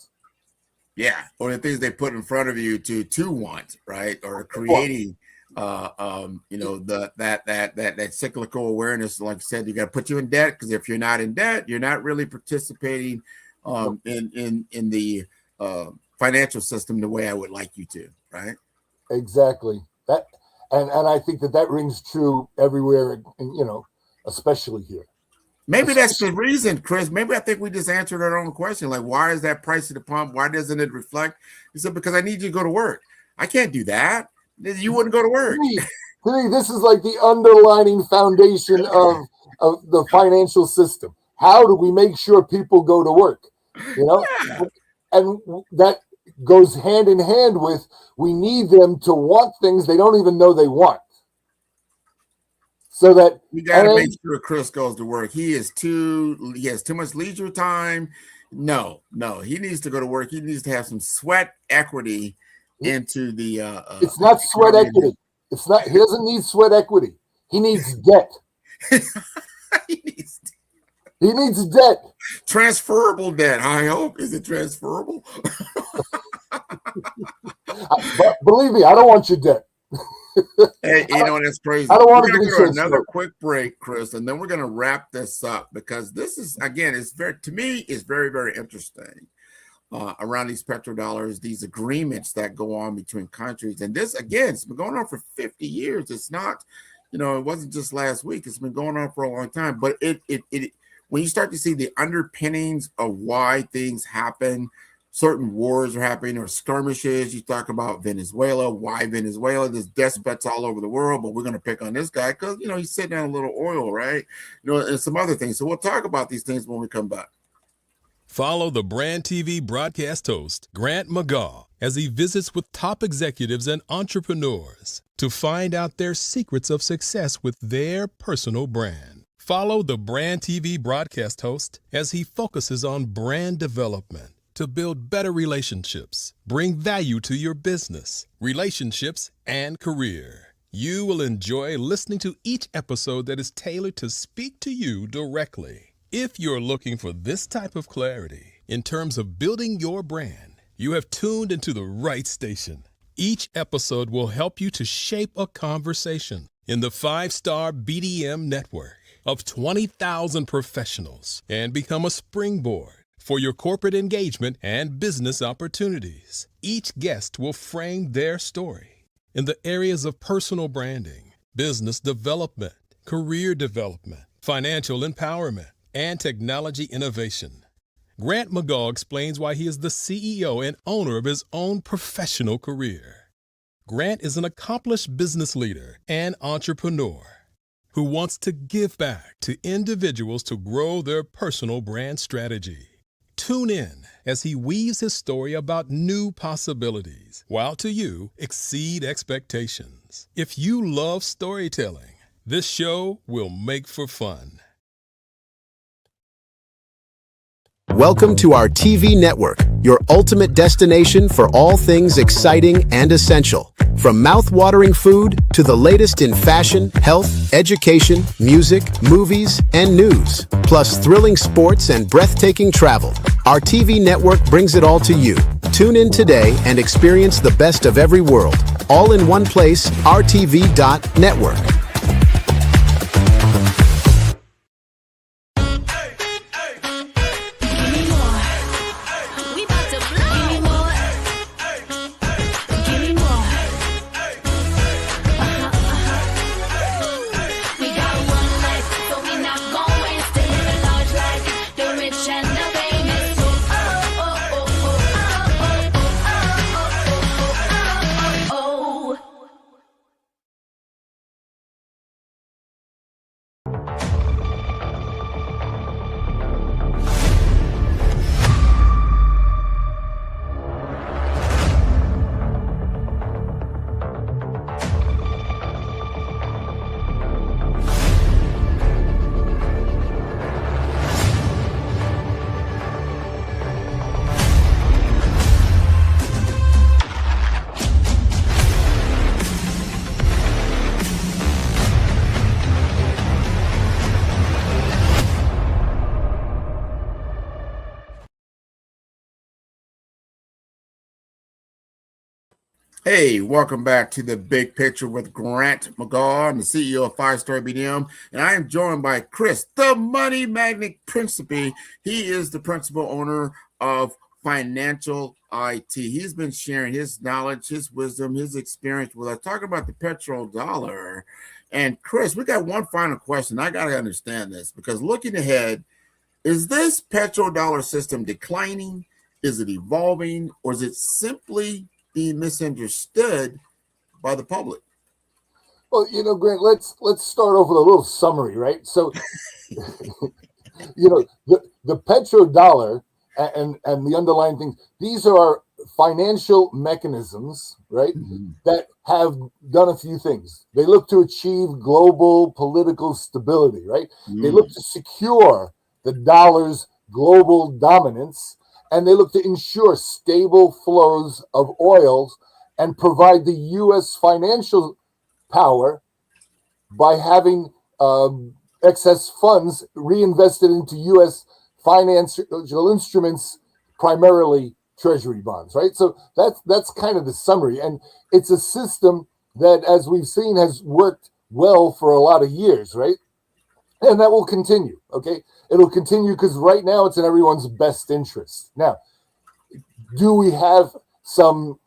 Yeah, or the things they put in front of you to want, right? Or creating, you know, that cyclical awareness. Like I said, you got to put you in debt, because if you're not in debt, you're not really participating in the financial system the way I would like you to, right? Exactly. That, and I think that rings true everywhere, and you know, especially here. Maybe that's the reason, Chris. Maybe I think we just answered our own question. Like, why is that price at the pump? Why doesn't it reflect? He said, because I need you to go to work. I can't do that. You wouldn't go to work. To me, this is like the underlining foundation of the financial system. How do we make sure people go to work? You know, and that goes hand in hand with we need them to want things they don't even know they want. So that we got to make sure Chris goes to work. He has too much leisure time. No, he needs to go to work. He needs to have some sweat equity into the. It's not sweat equity. It's not. He doesn't need sweat equity. He needs debt. He needs debt. Transferable debt. I hope. Is it transferable? But believe me, I don't want your debt. Hey, you know, that's crazy. I don't want to go to another quick break, Chris, and then we're going to wrap this up, because this is, again, it's very, very interesting around these petrodollars, these agreements that go on between countries. And this, again, it's been going on for 50 years. It's not, it wasn't just last week. It's been going on for a long time. But it when you start to see the underpinnings of why things happen, certain wars are happening or skirmishes. You talk about Venezuela, why Venezuela? There's despots all over the world, but we're going to pick on this guy because, he's sitting on a little oil, right? And some other things. So we'll talk about these things when we come back. Follow the Brand TV broadcast host, Grant McGaugh, as he visits with top executives and entrepreneurs to find out their secrets of success with their personal brand. Follow the Brand TV broadcast host as he focuses on brand development to build better relationships, bring value to your business, relationships, and career. You will enjoy listening to each episode that is tailored to speak to you directly. If you're looking for this type of clarity in terms of building your brand, you have tuned into the right station. Each episode will help you to shape a conversation in the 5-star BDM network of 20,000 professionals and become a springboard for your corporate engagement and business opportunities. Each guest will frame their story in the areas of personal branding, business development, career development, financial empowerment, and technology innovation. Grant McGaugh explains why he is the CEO and owner of his own professional career. Grant is an accomplished business leader and entrepreneur who wants to give back to individuals to grow their personal brand strategy. Tune in as he weaves his story about new possibilities, while to you exceed expectations. If you love storytelling, this show will make for fun. Welcome to our TV network, your ultimate destination for all things exciting and essential. From mouth-watering food to the latest in fashion, health, education, music, movies, and news, plus thrilling sports and breathtaking travel. Our TV network brings it all to you. Tune in today and experience the best of every world, all in one place, rtv.network. Hey, welcome back to the Big Picture with Grant McGaugh. I'm the CEO of 5-Star BDM, and I am joined by Chris, the money magnet Principe. He is the principal owner of Financial IT. He's been sharing his knowledge, his wisdom, his experience with us, talking about the petrodollar. And Chris, we got one final question. I got to understand this because looking ahead, is this petrodollar system declining? Is it evolving? Or is it simply being misunderstood by the public? Well, Grant, let's start off with a little summary, right? So, the petrodollar and the underlying things, these are financial mechanisms, right, that have done a few things. They look to achieve global political stability, right? They look to secure the dollar's global dominance, and they look to ensure stable flows of oil and provide the U.S. financial power by having excess funds reinvested into U.S. financial instruments, primarily treasury bonds, right? So that's kind of the summary. And it's a system that, as we've seen, has worked well for a lot of years, right? And that will continue, okay? It'll continue because right now it's in everyone's best interest. Now, do we have some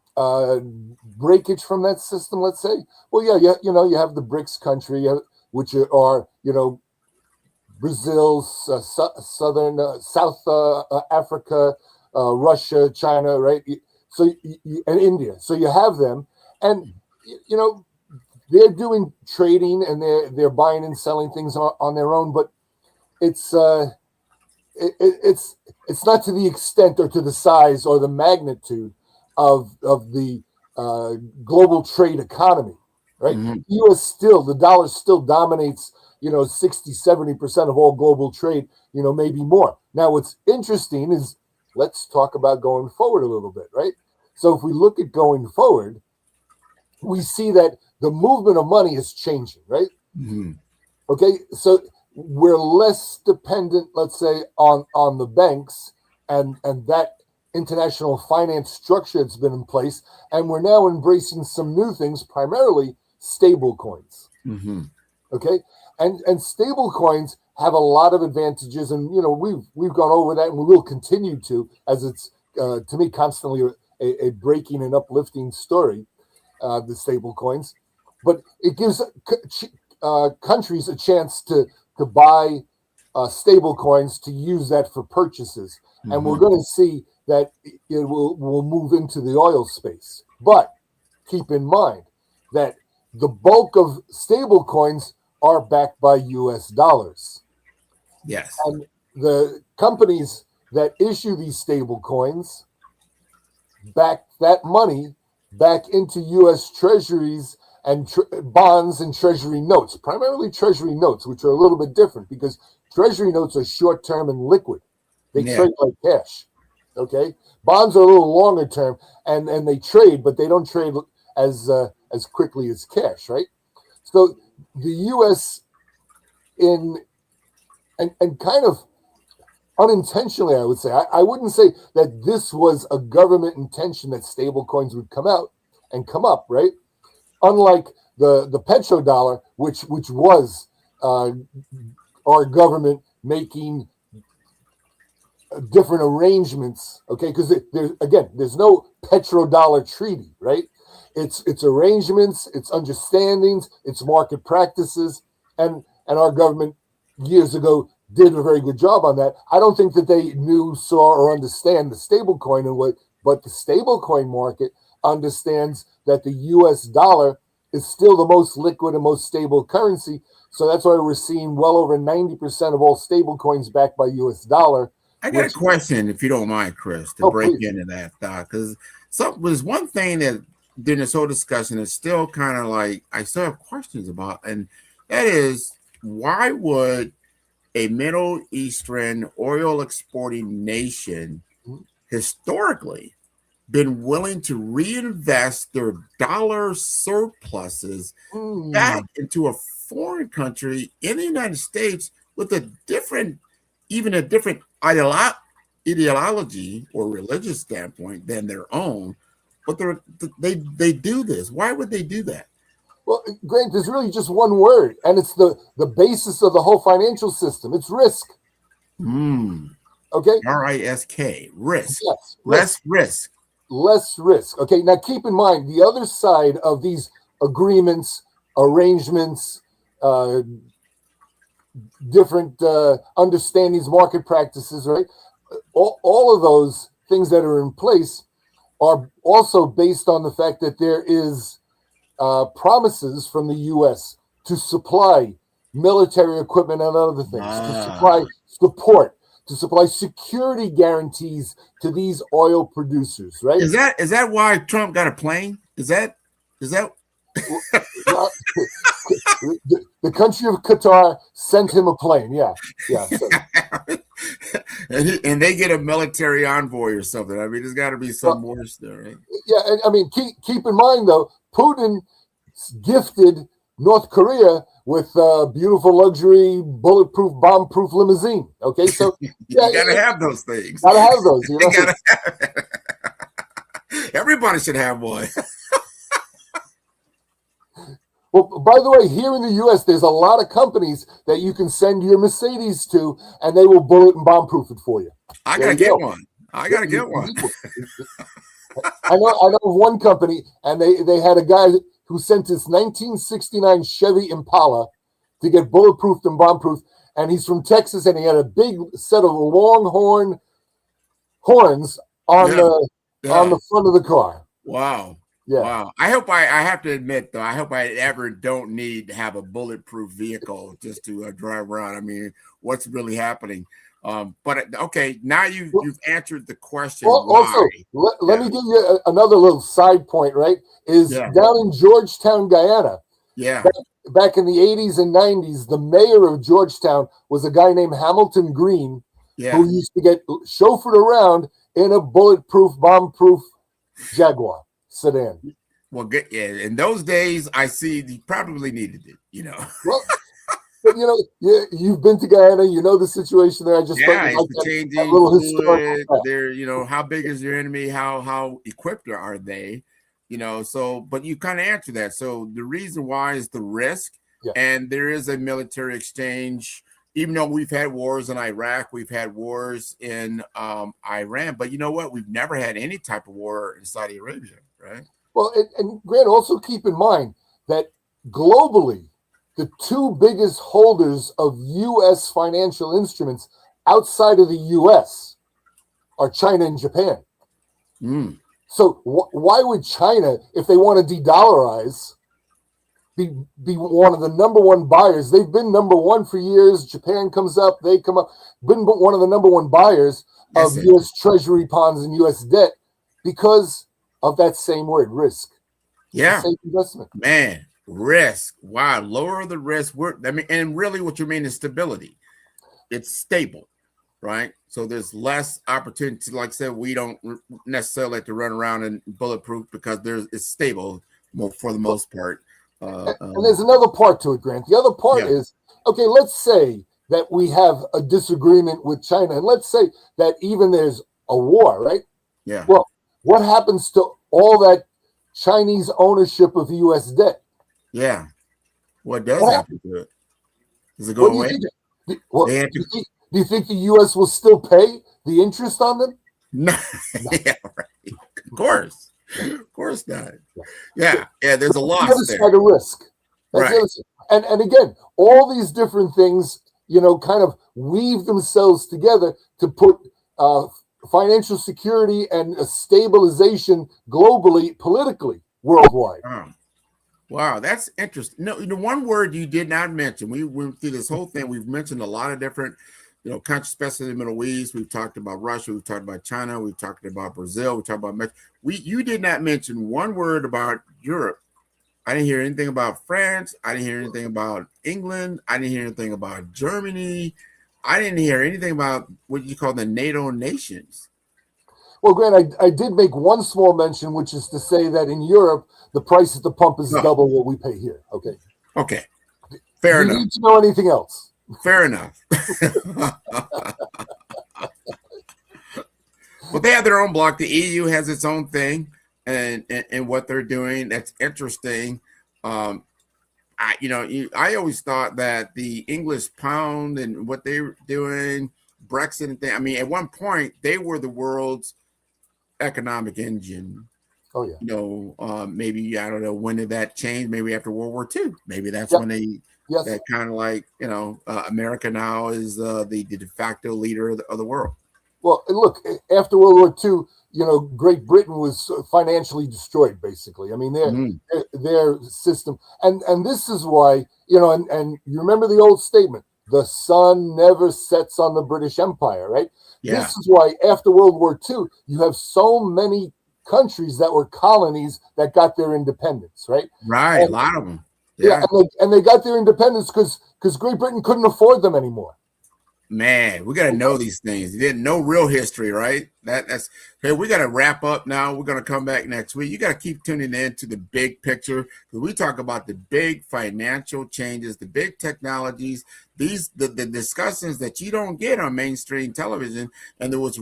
breakage from that system, let's say? Well, yeah, you have the BRICS country, which are, Brazil, South Africa, Russia, China, right? So and India. So you have them, and they're doing trading and they're buying and selling things on their own, but it's not to the extent or to the size or the magnitude of the global trade economy, right? Mm-hmm. The dollar still dominates 60-70% of all global trade, maybe more. Now what's interesting is, let's talk about going forward a little bit, right? So if we look at going forward, we see that the movement of money is changing, right? Mm-hmm. Okay, so we're less dependent, let's say, on the banks and that international finance structure that's been in place, and we're now embracing some new things, primarily stable coins. Mm-hmm. Okay, and stable coins have a lot of advantages, and we've gone over that, and we will continue to, as it's to me constantly a breaking and uplifting story, the stable coins. But it gives countries a chance to buy stable coins, to use that for purchases, mm-hmm. and we're going to see that it will move into the oil space. But keep in mind that the bulk of stable coins are backed by U.S. dollars. Yes. And the companies that issue these stable coins back that money back into U.S. treasuries and bonds and treasury notes, primarily treasury notes, which are a little bit different because treasury notes are short-term and liquid. They trade like cash. Okay? Bonds are a little longer term and they trade, but they don't trade as quickly as cash, right? So the U.S. and kind of unintentionally, I would say, I wouldn't say that this was a government intention that stable coins would come out and come up, right? Unlike the petrodollar, which was our government making different arrangements, okay? Because there's no petrodollar treaty, right? It's arrangements, it's understandings, it's market practices, and our government years ago did a very good job on that. I don't think that they knew, saw, or understand the stablecoin and but the stablecoin market understands that the U.S. dollar is still the most liquid and most stable currency. So that's why we're seeing well over 90% of all stablecoins backed by U.S. dollar. I got a question, if you don't mind, Chris, to break into that thought, because there's one thing that during this whole discussion is still kind of like I still have questions about, and that is, why would a Middle Eastern oil exporting nation historically been willing to reinvest their dollar surpluses back into a foreign country in the United States with a different ideology or religious standpoint than their own? But they do this. Why would they do that? Well, Grant, there's really just one word, and it's the basis of the whole financial system. It's risk. Okay? R-I-S-K, risk. Yes, Less risk. Less risk. Okay, now keep in mind, the other side of these agreements, arrangements, different understandings, market practices, right? All of those things that are in place are also based on the fact that there is promises from the U.S. to supply military equipment and other things, to supply support, to supply security guarantees to these oil producers, right? Is that why Trump got a plane? Is that well, the country of Qatar sent him a plane, yeah. So. and they get a military envoy or something. I mean, there's got to be some more there, right? Yeah, and I mean, keep in mind though, Putin gifted North Korea with a beautiful luxury, bulletproof, bomb-proof limousine. Okay, so you gotta have those things. Gotta have those. You know? Everybody should have one. Well, by the way, here in the U.S., there's a lot of companies that you can send your Mercedes to, and they will bullet and bomb-proof it for you. I gotta get one. I gotta get one. I know of one company, and they had a guy who sent his 1969 Chevy Impala to get bulletproof and bomb-proof, and he's from Texas, and he had a big set of longhorn horns on the front of the car. Wow. Yeah. Wow. I have to admit, though, I hope I ever don't need to have a bulletproof vehicle just to drive around. I mean, what's really happening? But okay, now you've answered the question. Also, let me give you another little side point, right? Down in Georgetown, Guyana. Yeah. Back in the 80s and 90s, the mayor of Georgetown was a guy named Hamilton Green, who used to get chauffeured around in a bulletproof, bomb-proof Jaguar sedan. Well, good. Yeah. In those days, I see you probably needed it, Well, but you've been to Guyana, you know the situation there. I just thought it's that little historical. There, how big is your enemy? How equipped are they? So, but you kind of answer that. So the reason why is the risk, and there is a military exchange. Even though we've had wars in Iraq, we've had wars in Iran, but you know what? We've never had any type of war in Saudi Arabia, right? Well, and Grant, also keep in mind that globally, the two biggest holders of U.S. financial instruments outside of the U.S. are China and Japan. So why would China, if they want to de-dollarize, be one of the number one buyers? They've been number one for years. Japan comes up, they come up. Been one of the number one buyers of U.S. Treasury bonds and U.S. debt because of that same word, risk. Yeah. Safe investment. Man, risk. Wow. Lower the risk. And really what you mean is stability. It's stable, right? So there's less opportunity. Like I said, we don't necessarily have to run around and bulletproof because it's stable for the most part. And there's another part to it, Grant. The other part is, okay, let's say that we have a disagreement with China, and let's say that even there's a war, right? Yeah. Well, what happens to all that Chinese ownership of U.S. debt? Yeah. What does happen to it? Does it go away? Do you think the U.S. will still pay the interest on them? No. Yeah, right. Of course. Of course not. Yeah. There's a loss there. Side of risk. That's right. And again, all these different things, kind of weave themselves together to put financial security and a stabilization globally, politically, worldwide. Wow, that's interesting. No, the one word you did not mention, we went through this whole thing. We've mentioned a lot of different, countries, especially in the Middle East. We've talked about Russia. We've talked about China. We've talked about Brazil. We talked about Mexico. You did not mention one word about Europe. I didn't hear anything about France. I didn't hear anything about England. I didn't hear anything about Germany. I didn't hear anything about what you call the NATO nations. Well, Grant, I did make one small mention, which is to say that in Europe, the price at the pump is double what we pay here. Okay. Okay. Fair enough. You need to know anything else? Fair enough. But they have their own block. The EU has its own thing, and what they're doing. That's interesting. I always thought that the English pound and what they were doing, Brexit and thing. I mean, at one point they were the world's economic engine. Oh yeah. Maybe I don't know, when did that change? Maybe after World War II. Maybe that's when they that kind of like America now is the de facto leader of the world. Well, look, after World War II, Great Britain was financially destroyed, basically. I mean, their system, and this is why, and you remember the old statement, the sun never sets on the British Empire, right? Yeah. This is why after World War II, you have so many countries that were colonies that got their independence, right? Right, a lot of them. Yeah, and they got their independence because Great Britain couldn't afford them anymore. Man, we got to know these things. You didn't know real history, right? That's hey. We got to wrap up now. We're going to come back next week. You got to keep tuning in to the big picture because we talk about the big financial changes, the big technologies, the discussions that you don't get on mainstream television, and what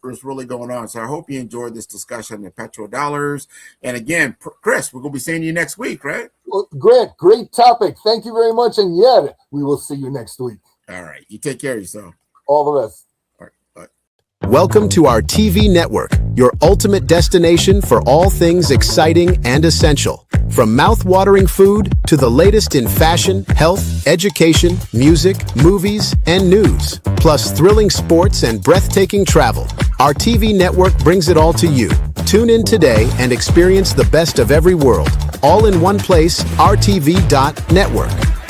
was really going on. So I hope you enjoyed this discussion on the petrodollars. And again, Chris, we're going to be seeing you next week, right? Well, Grant, great topic. Thank you very much. And we will see you next week. All right. You take care of yourself. All the best. All right. Bye. Welcome to our TV network, your ultimate destination for all things exciting and essential. From mouth-watering food to the latest in fashion, health, education, music, movies, and news, plus thrilling sports and breathtaking travel, our TV network brings it all to you. Tune in today and experience the best of every world, all in one place, rtv.network.